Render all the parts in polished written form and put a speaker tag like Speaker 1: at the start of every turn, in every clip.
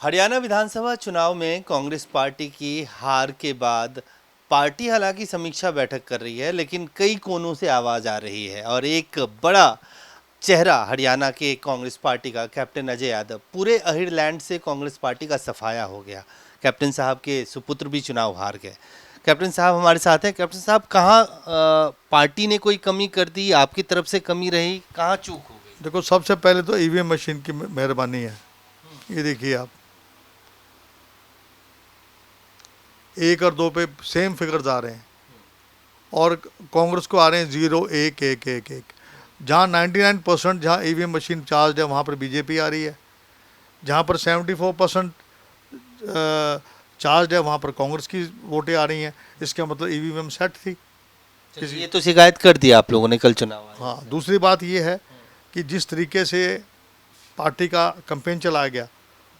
Speaker 1: हरियाणा विधानसभा चुनाव में कांग्रेस पार्टी की हार के बाद पार्टी हालांकि समीक्षा बैठक कर रही है, लेकिन कई कोनों से आवाज़ आ रही है और एक बड़ा चेहरा हरियाणा के कांग्रेस पार्टी का कैप्टन अजय यादव, पूरे अहिरलैंड से कांग्रेस पार्टी का सफाया हो गया। कैप्टन साहब के सुपुत्र भी चुनाव हार गए। कैप्टन साहब हमारे साथ हैं। कैप्टन साहब, कहाँ पार्टी ने कोई कमी कर दी, आपकी तरफ से कमी रही, कहाँ चूक हो गई?
Speaker 2: देखो, सबसे पहले तो ईवीएम मशीन की मेहरबानी है। ये देखिए आप, 1 और 2 पे सेम फिगर्स आ रहे हैं और कांग्रेस को आ रहे हैं 0, 1, 1, 1, 1। जहाँ 99% जहाँ ईवीएम मशीन चार्ज है वहाँ पर बीजेपी आ रही है। जहाँ पर 74% चार्ज है वहाँ पर कांग्रेस की वोटें आ रही हैं। इसका मतलब ईवीएम सेट थी।
Speaker 1: ये तो शिकायत कर दिया आप लोगों ने कल चुनाव आयोग
Speaker 2: हाँ,
Speaker 1: से।
Speaker 2: दूसरी बात ये है कि जिस तरीके से पार्टी का कैंपेन चलाया गया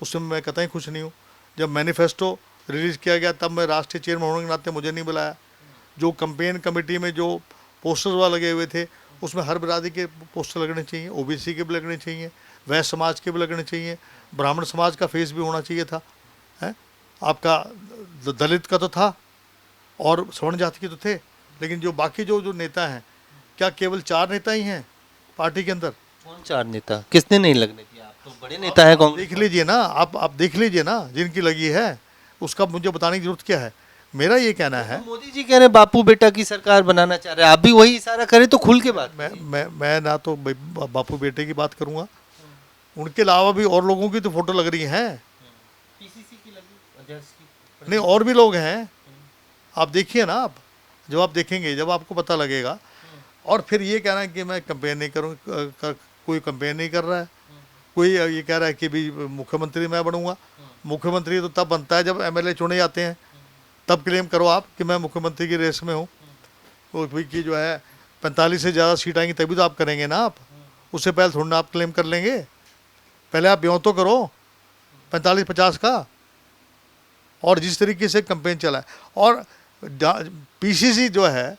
Speaker 2: उसमें मैं कतई खुश नहीं हूँ। जब मैनिफेस्टो रिलीज़ किया गया तब मैं राष्ट्रीय चेयरमैन होने के नाते मुझे नहीं बुलाया। जो कैंपेन कमेटी में जो पोस्टर्स वहाँ लगे हुए थे उसमें हर बिरादरी के पोस्टर लगने चाहिए, ओबीसी के भी लगने चाहिए, वैश्य समाज के भी लगने चाहिए, ब्राह्मण समाज का फेस भी होना चाहिए था। है, आपका दलित का तो था और सवर्ण जाति के तो थे, लेकिन जो बाकी जो जो नेता हैं, क्या केवल 4 नेता ही हैं पार्टी के अंदर?
Speaker 1: कौन 4 नेता? किसने नहीं लगने दिया? आप तो बड़े नेता है कांग्रेस
Speaker 2: देख लीजिए ना, आप देख लीजिए ना, जिनकी लगी है उसका मुझे बताने की जरूरत क्या है। मेरा ये कहना है,
Speaker 1: मोदी जी कह रहे हैं बापू बेटा की सरकार बनाना चाह रहे हैं, आप भी वही इशारा करें तो खुल के बात कीजिए।
Speaker 2: मैं ना तो बापू बेटे की बात करूंगा, उनके अलावा भी और लोगों की तो फोटो लग रही है।
Speaker 1: पीसीसी की लगी, अध्यक्ष की।
Speaker 2: नहीं, और भी लोग हैं। आप देखिए ना, आप जब आप देखेंगे जब आपको पता लगेगा। और फिर ये कहना है कि मैं कंपेन नहीं करूँ, कोई कंपेन नहीं कर रहा है। कोई ये कह रहा है कि भी मुख्यमंत्री मैं बनूंगा। मुख्यमंत्री तो तब बनता है जब एमएलए चुने जाते हैं, तब क्लेम करो आप कि मैं मुख्यमंत्री की रेस में हूँ। तो भाई की जो है 45 से ज़्यादा सीट आएंगी तभी तो आप करेंगे ना। आप उससे पहले थोड़ा ना आप क्लेम कर लेंगे। पहले आप ब्यों तो करो 45-50 का। और जिस तरीके से कंपेन चला है, और पीसीसी जो है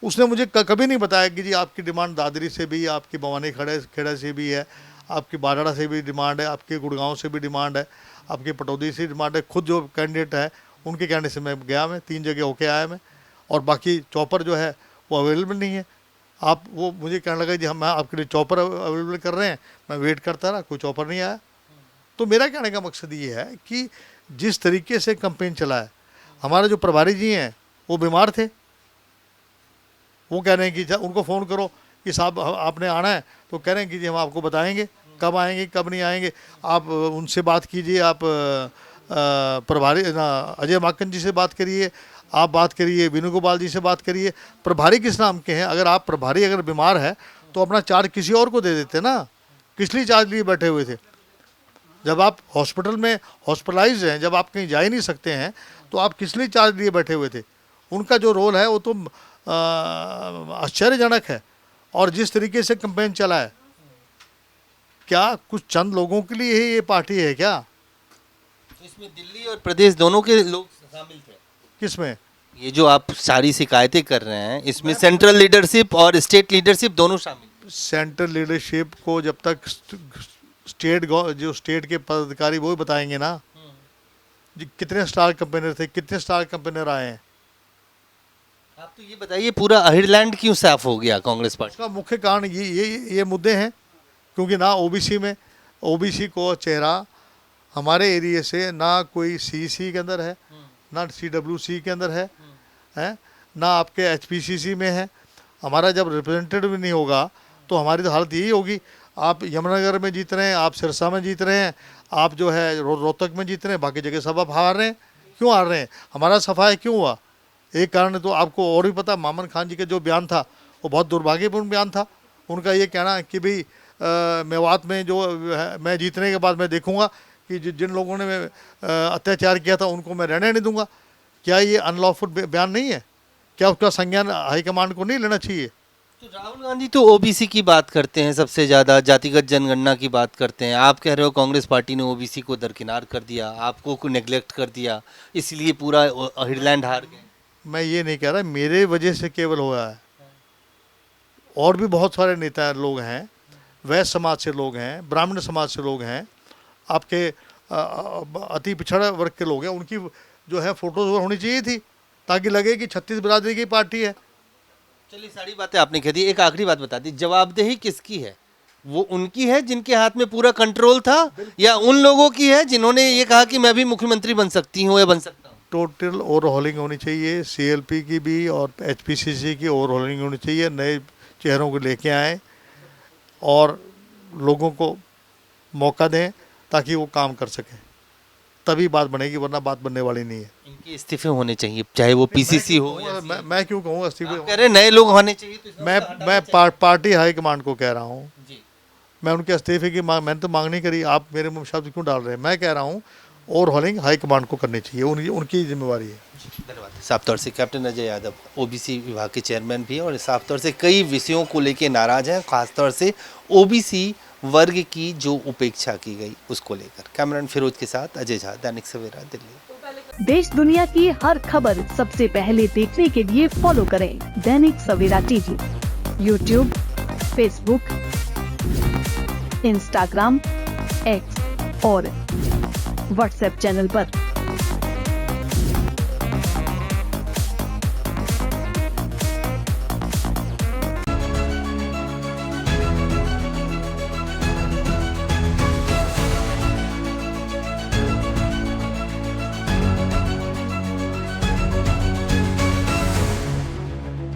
Speaker 2: उसने मुझे कभी नहीं बताया कि जी आपकी डिमांड दादरी से भी, आपकी भवानी खेड़ा से भी है, आपकी बाराड़ा से भी डिमांड है, आपके गुड़गांव से भी डिमांड है, आपकी पटौदी से डिमांड है। खुद जो कैंडिडेट है उनके कहने से मैं गया, मैं 3 जगह होके आया मैं। और बाकी चॉपर जो है वो अवेलेबल नहीं है। आप वो मुझे कहने लगा जी हम आपके लिए चॉपर अवेलेबल कर रहे हैं। मैं वेट करता रहा, कोई चॉपर नहीं आया। तो मेरा कहने का मकसद ये है कि जिस तरीके से कंपेन चला है, हमारे जो प्रभारी जी हैं वो बीमार थे। वो कह रहे हैं कि उनको फ़ोन करो कि साहब आपने आना है, तो कह रहे हैं कि जी हम आपको बताएंगे कब आएंगे कब नहीं आएंगे। आप उनसे बात कीजिए, आप प्रभारी ना अजय माकन जी से बात करिए, आप बात करिए वेणुगोपाल जी से बात करिए। प्रभारी किस नाम के हैं? अगर आप प्रभारी अगर बीमार है तो अपना चार्ज किसी और को दे देते ना। किस लिए चार्ज लिए बैठे हुए थे? जब आप हॉस्पिटल में हॉस्पिटलाइज हैं, जब आप कहीं जा ही नहीं सकते हैं, तो आप किस लिए चार्ज लिए बैठे हुए थे? उनका जो रोल है वो तो आश्चर्यजनक है। और जिस तरीके से कैंपेन चला है, क्या कुछ चंद लोगों के लिए ही ये पार्टी है क्या?
Speaker 1: तो इसमें दिल्ली और प्रदेश दोनों के लोग शामिल थे।
Speaker 2: किसमें?
Speaker 1: ये जो आप सारी शिकायतें कर रहे हैं, इसमें सेंट्रल लीडरशिप और स्टेट लीडरशिप दोनों शामिल।
Speaker 2: सेंट्रल लीडरशिप को जब तक जो स्टेट के पदाधिकारी वो ही बताएंगे ना जी कितने स्टार कंपेनर थे, कितने स्टार कंपेनर आए हैं।
Speaker 1: आप तो ये बताइए, पूरा अहिरलैंड क्यों साफ हो गया कांग्रेस पार्टी?
Speaker 2: उसका मुख्य कारण ये मुद्दे हैं, क्योंकि ना ओबीसी में ओबीसी को चेहरा हमारे एरिया से ना कोई सीसी के अंदर है, ना सीडब्ल्यूसी के अंदर है ना आपके एचपीसीसी में है। हमारा जब रिप्रेजेंटेटिव नहीं होगा तो हमारी तो हालत यही होगी। आप यमुनानगर में जीत रहे हैं, आप सिरसा में जीत रहे हैं, आप जो है रोहतक में जीत रहे हैं, बाकी जगह सब आप हार रहे हैं। क्यों हार रहे हैं? हमारा सफाया क्यों हुआ? एक कारण तो आपको और भी पता, मामन खान जी का जो बयान था वो बहुत दुर्भाग्यपूर्ण बयान था। उनका ये कहना कि भाई मेवात में जो है, मैं जीतने के बाद मैं देखूंगा कि जिन लोगों ने अत्याचार किया था उनको मैं रहने नहीं दूंगा। क्या ये अनलॉफुल बयान नहीं है? क्या उसका संज्ञान हाईकमांड को नहीं लेना चाहिए?
Speaker 1: तो राहुल गांधी तो ओबीसी की बात करते हैं, सबसे ज्यादा जातिगत जनगणना की बात करते हैं। आप कह रहे हो कांग्रेस पार्टी ने ओबीसी को दरकिनार कर दिया, आपको नेग्लेक्ट कर दिया, इसलिए पूरा अहिरलैंड हार गए।
Speaker 2: मैं ये नहीं कह रहा मेरे वजह से केवल हुआ है। और भी बहुत सारे नेता लोग हैं, वैश्य समाज से लोग हैं, ब्राह्मण समाज से लोग हैं, आपके अति पिछड़ा वर्ग के लोग हैं, उनकी जो है फोटोज होनी चाहिए थी, ताकि लगे कि 36 बिरादरी की पार्टी है।
Speaker 1: चलिए सारी बातें आपने कह दी, एक आखिरी बात बता दी, जवाबदेही किसकी है? वो उनकी है जिनके हाथ में पूरा कंट्रोल था, या उन लोगों की है जिन्होंने ये कहा कि मैं भी मुख्यमंत्री बन सकती हूँ या बन सकता हूँ?
Speaker 2: टोटल ओवरहॉलिंग होनी चाहिए, CLP की भी और HPCC की ओवरहॉलिंग होनी चाहिए, नए चेहरों को लेके आए और लोगों को मौका दें ताकि वो काम कर सकें, तभी बात बनेगी, वरना बात बनने वाली नहीं है।
Speaker 1: इनके इस्तीफे होने चाहिए, चाहे वो PCC हो या
Speaker 2: मैं क्यों कहूँगा
Speaker 1: आप
Speaker 2: इस्तीफे?
Speaker 1: कह रहे हैं नए लोग होने चाहिए, तो इसमें
Speaker 2: मैं पार्टी हाईकमांड को कह रहा हूँ,
Speaker 1: जी
Speaker 2: मैं उनके इस्तीफे की मांग, मैंने तो मांग नहीं करी, आप मेरे मुंह में शब्द क्यों डाल रहे हैं? मैं कह रहा हूँ ओवरहॉलिंग हाईकमांड को करनी चाहिए, उनकी उनकी जिम्मेवारी है।
Speaker 1: धन्यवाद। साफ तौर से कैप्टन अजय यादव OBC विभाग के चेयरमैन भी हैं और साफ तौर से कई विषयों को लेकर नाराज हैं, खासतौर से OBC वर्ग की जो उपेक्षा की गई उसको लेकर। कैमरामैन फिरोज के साथ अजय झा, दैनिक सवेरा, दिल्ली।
Speaker 3: देश दुनिया की हर खबर सबसे पहले देखने के लिए फॉलो करें Dainik Savera TV, YouTube, Facebook, Instagram, X और WhatsApp चैनल पर।